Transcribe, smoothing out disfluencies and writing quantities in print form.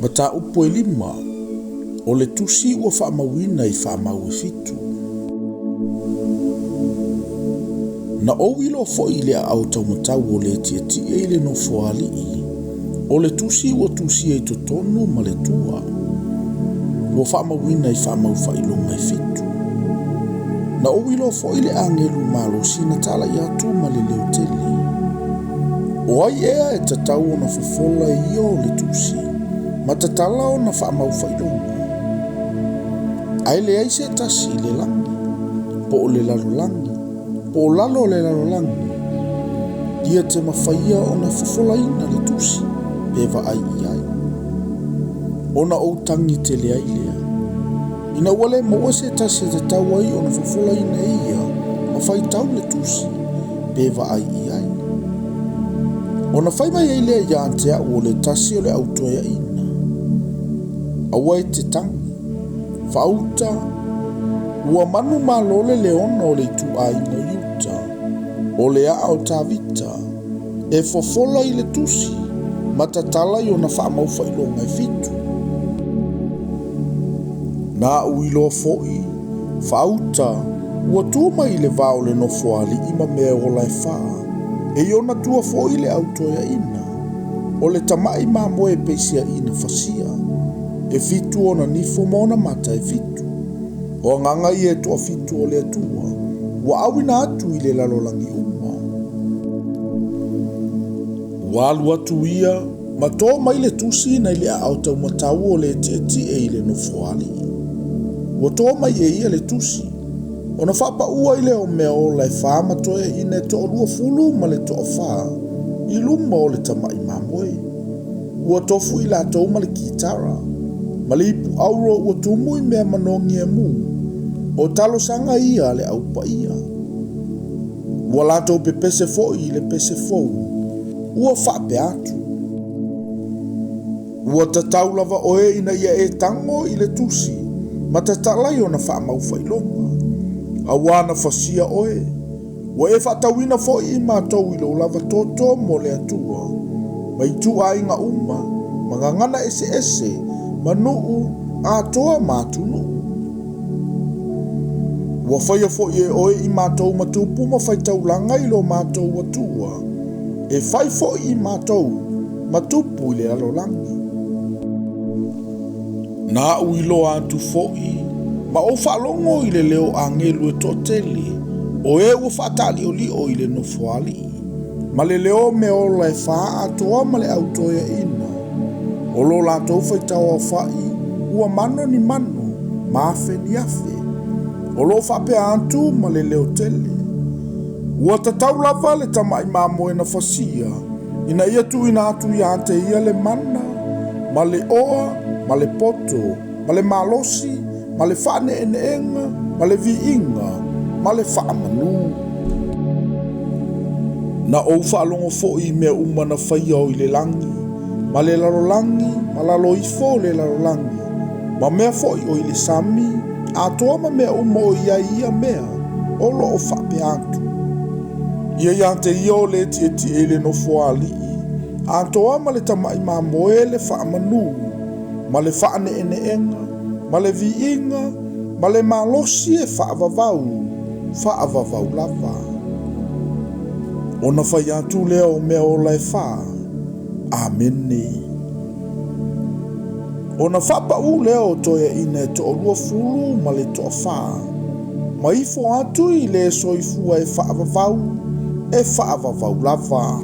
Mata upo e lima, o le tusi ua whaamawina i whaamau e fitu. Na owilo fo i le au taumatau o le tiati e le no foali i, o le tusi ua tusi e totonu ma le tua. Ua whaamawina i whaamau whailonga e fitu. Na owilo fo i le angelu malosi na tala i atu ma le leo tele. O ai ea e tatau o na fofola i o le tusi, ma tatala o na whaamau whailonga. Ai le ai se tasi le langi, po o le lalo langi, po o lalo le lalo langi. Ia te mawhaia o na fofola ina le tusi, pewa ai i ai. O na o tangi te le ai lea. Ina wale maua se tasi te tau ai o na fofola ina ia, ma whai tau le tusi, pewa ai i ai. O na whai mai ei lea ia antea o le tasi o le autoia ina. Awa e te tangi. Fauta, ua manu malole leona o le tu aina yuta, o le a o tavita, e fofola i le tusi, matatala i o na whaamau whailonga e fitu. Na uilo foi, fauta, ua tuma i le vao le no foali ima mea ola e faa, e ona tua foi le autoia ina, o le tamai mamoe peisia ina fasia. E fitu ona nifo maona mata e fitu. O nganga i e toa fitu o le atua. Wa awina atu i le lalolangi uma. Walu atu ia, mato mai le tusi na ile au tau matau o le teti e ile no foali. Wato mai e ia le tusi. Ona whapa ua ile o mea o lai wha matoe ine to lua fulu ma le to wha. I luma o le tamai mamoe. Ua tofu i la tau ma le kitara. Malipu auro ua tumui mea manongi e mu, o talo sanga ia le au pa ia. Ua lato pe pese foi le pese fou, ua whape atu. Ua tatau lava oe ina ia e tango i le tusi, ma tatalai o na whaamau whailonga. Awana fasia oe, ua e whatawina foi i mātou i lo lava toto mo le atua, ma i tu ainga uma, mangangana ese ese, manuu a toa matunu. Ua whaia fo i e oe i mātou matupu ma whai taulanga i lo mātou atua. E whai fo i mātou matupu i le alolangi. Nā uilo atu fo i, ma o whalongo i le leo angelu e totele, o e ua whatali o li o i le nofoali. Ma le leo me ola e wha atoa ma le autoia ina. O lo lātou whai tau au whai, ua mano ni mano, maafe ni afe. O lo whape antu ma le leo tele. Ua tatau lava le tamai mamoe na whasia, ina ia tu ina atu i ante ia le mana, ma le oa, ma le poto, ma le malosi, ma le whane eneenga, ma le viinga, ma le whaamanu. Na o whaalongo fo i mea umana whaia o i le langi, ma le larolangi, ma lalo i fo le larolangi, ma mea foi o i le sami, a toa ma mea uma o ia mea, o lo o whape atu. Ia iante ia o le tieti e le no foali, a toa ma le tamai ma moe le whaamanu, ma le whaane ene enga, ma le viinga, ma le malosi e whaavavau lava. Ona whai atu lea o mea o lai wha, Amene. Ona whapa u leo toia ina e to olua fulu ma le to wha. Ma ifo atu i le soifua e whaavavau lava.